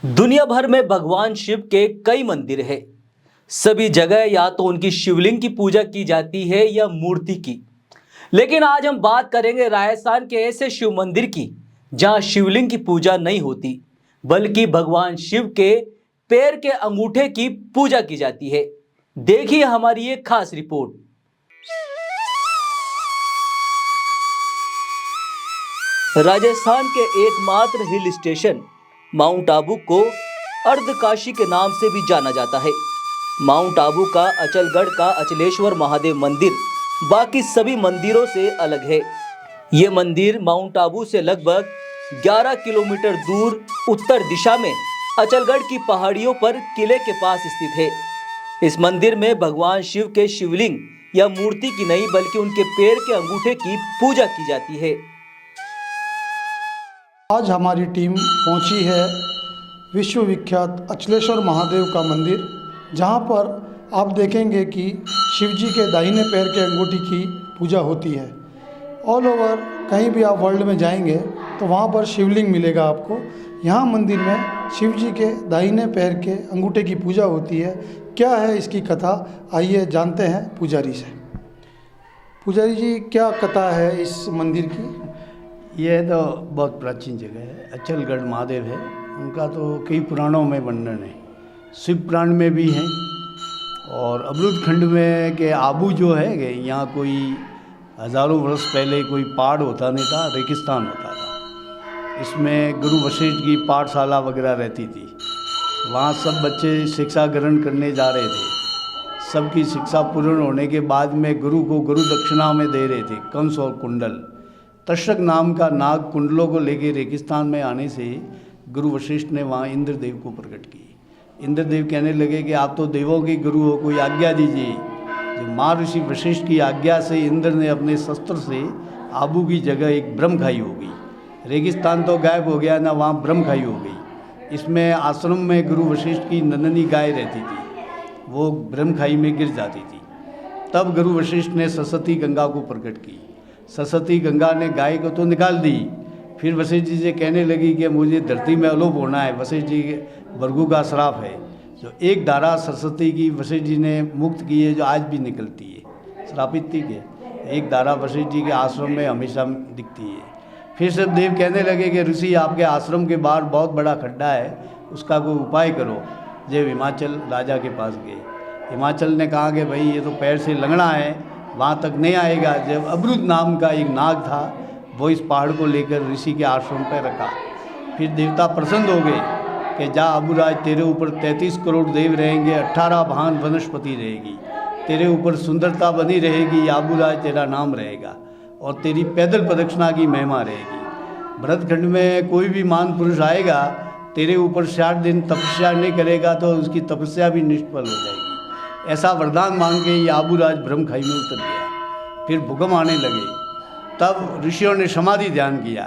दुनिया भर में भगवान शिव के कई मंदिर हैं। सभी जगह या तो उनकी शिवलिंग की पूजा की जाती है या मूर्ति की। लेकिन आज हम बात करेंगे राजस्थान के ऐसे शिव मंदिर की जहां शिवलिंग की पूजा नहीं होती, बल्कि भगवान शिव के पैर के अंगूठे की पूजा की जाती है। देखिए हमारी एक खास रिपोर्ट। राजस्थान के एकमात्र हिल स्टेशन माउंट आबू को अर्धकाशी के नाम से भी जाना जाता है। माउंट आबू का अचलगढ़ का अचलेश्वर महादेव मंदिर बाकी सभी मंदिरों से अलग है। ये मंदिर माउंट आबू से लगभग 11 किलोमीटर दूर उत्तर दिशा में अचलगढ़ की पहाड़ियों पर किले के पास स्थित है। इस मंदिर में भगवान शिव के शिवलिंग या मूर्ति की नहीं, बल्कि उनके पैर के अंगूठे की पूजा की जाती है। आज हमारी टीम पहुंची है विश्व विख्यात अचलेश्वर महादेव का मंदिर, जहां पर आप देखेंगे कि शिव जी के दाहिने पैर के अंगूठी की पूजा होती है। ऑल ओवर कहीं भी आप वर्ल्ड में जाएंगे तो वहां पर शिवलिंग मिलेगा आपको। यहाँ मंदिर में शिव जी के दाहिने पैर के अंगूठे की पूजा होती है। क्या है इसकी कथा, आइए जानते हैं पुजारी से। पुजारी जी, क्या कथा है इस मंदिर की? यह तो बहुत प्राचीन जगह है, अचलगढ़ महादेव है। उनका तो कई पुराणों में वर्णन है, शिव पुराण में भी है। और अमृत खंड में के आबू जो है कि यहाँ कोई हज़ारों वर्ष पहले कोई पहाड़ होता नहीं था, रेगिस्तान होता था। इसमें गुरु वशिष्ठ की पाठशाला वगैरह रहती थी। वहाँ सब बच्चे शिक्षा ग्रहण करने जा रहे थे। सबकी शिक्षा पूर्ण होने के बाद में गुरु को गुरु दक्षिणा में दे रहे थे कंस और कुंडल। तक्षक नाम का नाग कुंडलों को लेकर रेगिस्तान में आने से गुरु वशिष्ठ ने वहाँ इंद्रदेव को प्रकट की। इंद्रदेव कहने लगे कि आप तो देवों के गुरु हो, कोई आज्ञा दीजिए। जो महर्षि वशिष्ठ की आज्ञा से इंद्र ने अपने शस्त्र से आबू की जगह एक ब्रह्मखाई हो गई। रेगिस्तान तो गायब हो गया ना, वहाँ ब्रह्मखाई हो गई। इसमें आश्रम में गुरु वशिष्ठ की नंदनी गाय रहती थी, वो ब्रह्मखाई में गिर जाती थी। तब गुरु वशिष्ठ ने सरस्वती गंगा को प्रकट की। सरस्वती गंगा ने गाय को तो निकाल दी। फिर वशिष्ठ जी से कहने लगी कि मुझे धरती में अलोप होना है। वशिष्ठ जी के भृगु का श्राप है। जो एक धारा सरस्वती की वशिष्ठ जी ने मुक्त की है, जो आज भी निकलती है, श्रापित थी कि एक धारा वशिष्ठ जी के आश्रम में हमेशा दिखती है। फिर सब देव कहने लगे कि ऋषि, आपके आश्रम के बाहर बहुत बड़ा खड्डा है, उसका कोई उपाय करो। जब हिमाचल राजा के पास गए, हिमाचल ने कहा कि भाई ये तो पैर से लंगड़ा है, वहाँ तक नहीं आएगा। जब अब्रुद नाम का एक नाग था, वो इस पहाड़ को लेकर ऋषि के आश्रम पर रखा। फिर देवता प्रसन्न हो गए कि जा अबुराज, तेरे ऊपर 33 करोड़ देव रहेंगे, 18 भान वनस्पति रहेगी, तेरे ऊपर सुंदरता बनी रहेगी, अबुराज तेरा नाम रहेगा और तेरी पैदल प्रदक्षिणा की महिमा रहेगी। भरतखंड में कोई भी महान पुरुष आएगा, तेरे ऊपर 60 दिन तपस्या नहीं करेगा तो उसकी तपस्या भी निष्फल हो जाएगी। ऐसा वरदान मांग के ये आबूराज ब्रह्मखाई में उतर गया। फिर भूकंप आने लगे। तब ऋषियों ने समाधि ध्यान किया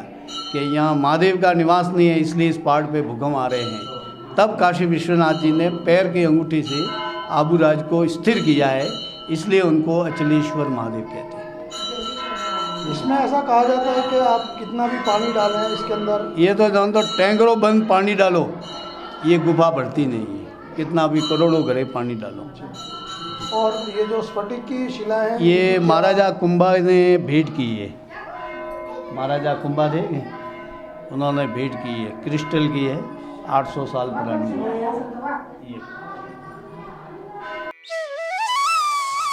कि यहाँ महादेव का निवास नहीं है, इसलिए इस पहाड़ पे भूकंप आ रहे हैं। तब काशी विश्वनाथ जी ने पैर के अंगूठे से आबूराज को स्थिर किया है, इसलिए उनको अचलेश्वर महादेव कहते हैं। इसमें ऐसा कहा जाता है कि आप कितना भी पानी डालें इसके अंदर, ये तो जान तो टैंकरों बंद पानी डालो, ये गुफा भरती नहीं है। कितना भी करोड़ों घड़े पानी डालो। और ये जो स्फटिक की शिला है, ये महाराजा कुंभा ने भेंट की है। महाराजा कुंभा थे, उन्होंने भेंट की है, क्रिस्टल की है, 800 साल पुरानी है।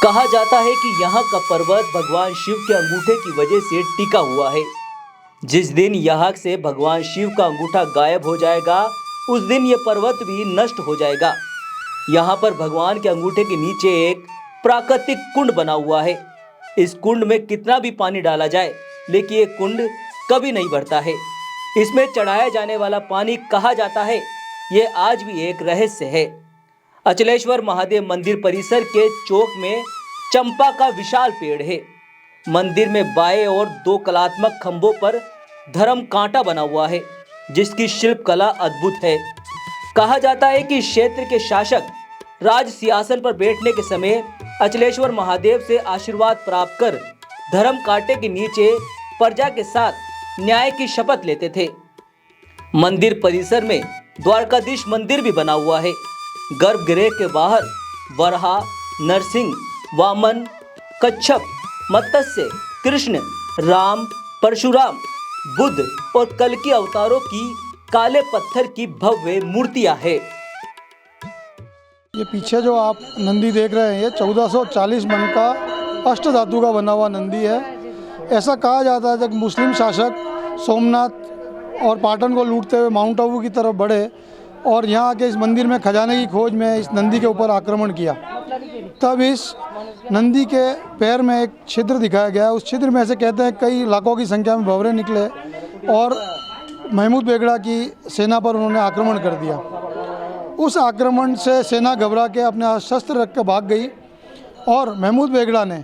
कहा जाता है कि यहाँ का पर्वत भगवान शिव के अंगूठे की वजह से टिका हुआ है। जिस दिन यहाँ से भगवान शिव का अंगूठा गायब हो जाएगा, उस दिन ये पर्वत भी नष्ट हो जाएगा। यहाँ पर भगवान के अंगूठे के नीचे एक प्राकृतिक कुंड बना हुआ है। इस कुंड में कितना भी पानी डाला जाए, लेकिन ये कुंड कभी नहीं भरता है। इसमें चढ़ाया जाने वाला पानी कहा जाता है, ये आज भी एक रहस्य है। अचलेश्वर महादेव मंदिर परिसर के चौक में चंपा का विशाल पेड़ है। मंदिर में बाएं ओर 2 कलात्मक खंभों पर धर्म कांटा बना हुआ है, जिसकी शिल्प कला अद्भुत है। कहा जाता है कि क्षेत्र के शासक राज सिंहासन पर बैठने के समय अचलेश्वर महादेव से आशीर्वाद प्राप्त कर धर्म कांटे के नीचे प्रजा के साथ न्याय की शपथ लेते थे। मंदिर परिसर में द्वारकाधीश मंदिर भी बना हुआ है। गर्भगृह के बाहर वराह, नरसिंह, वामन, कच्छप, मत्स्य, कृष्ण, राम, परशुराम, बुद्ध और कल्कि अवतारों की काले पत्थर की भव्य मूर्तियां है। ये पीछे जो आप नंदी देख रहे हैं, ये 1440 मन का अष्ट धातु का बना हुआ नंदी है। ऐसा कहा जाता है जब मुस्लिम शासक सोमनाथ और पाटन को लूटते हुए माउंट आबू की तरफ बढ़े और यहाँ के इस मंदिर में खजाने की खोज में इस नंदी के ऊपर आक्रमण किया, तब इस नंदी के पैर में एक छिद्र दिखाया गया। उस छिद्र में ऐसे कहते हैं कई लाखों की संख्या में भंवरे निकले और महमूद बेगड़ा की सेना पर उन्होंने आक्रमण कर दिया। उस आक्रमण से सेना घबरा के अपने शस्त्र रख कर भाग गई और महमूद बेगड़ा ने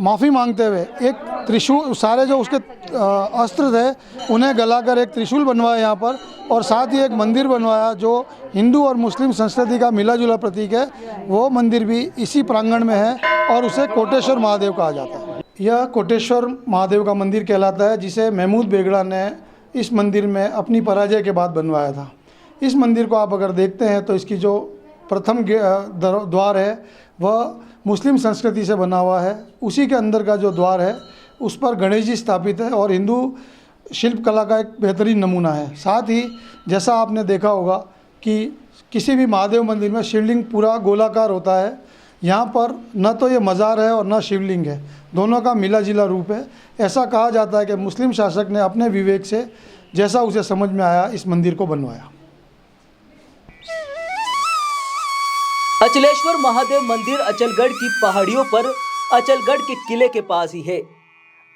माफ़ी मांगते हुए एक त्रिशूल, सारे जो उसके अस्त्र थे उन्हें गलाकर एक त्रिशूल बनवाया यहाँ पर, और साथ ही एक मंदिर बनवाया जो हिंदू और मुस्लिम संस्कृति का मिला जुला प्रतीक है। वो मंदिर भी इसी प्रांगण में है और उसे कोटेश्वर महादेव कहा जाता है। यह कोटेश्वर महादेव का मंदिर कहलाता है, जिसे महमूद बेगड़ा ने इस मंदिर में अपनी पराजय के बाद बनवाया था। इस मंदिर को आप अगर देखते हैं तो इसकी जो प्रथम द्वार है वह मुस्लिम संस्कृति से बना हुआ है। उसी के अंदर का जो द्वार है उस पर गणेश जी स्थापित है और हिंदू शिल्प कला का एक बेहतरीन नमूना है। साथ ही जैसा आपने देखा होगा कि किसी भी महादेव मंदिर में शिवलिंग पूरा गोलाकार होता है, यहाँ पर न तो ये मज़ार है और न शिवलिंग है, दोनों का मिला जुला रूप है। ऐसा कहा जाता है कि मुस्लिम शासक ने अपने विवेक से जैसा उसे समझ में आया इस मंदिर को बनवाया। अचलेश्वर महादेव मंदिर अचलगढ़ की पहाड़ियों पर अचलगढ़ के किले के पास ही है।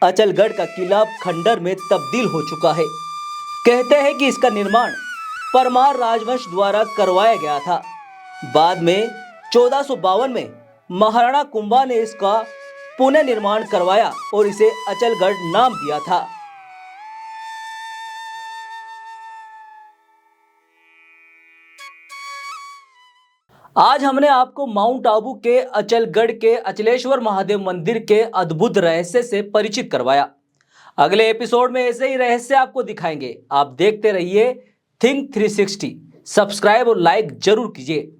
अचलगढ़ का किला खंडर में तब्दील हो चुका है। कहते हैं कि इसका निर्माण परमार राजवंश द्वारा करवाया गया था। बाद में 1452 में महाराणा कुंभा ने इसका पुनः निर्माण करवाया और इसे अचलगढ़ नाम दिया था। आज हमने आपको माउंट आबू के अचलगढ़ के अचलेश्वर महादेव मंदिर के अद्भुत रहस्य से परिचित करवाया। अगले एपिसोड में ऐसे ही रहस्य आपको दिखाएंगे। आप देखते रहिए थिंक 360। सब्सक्राइब और लाइक जरूर कीजिए।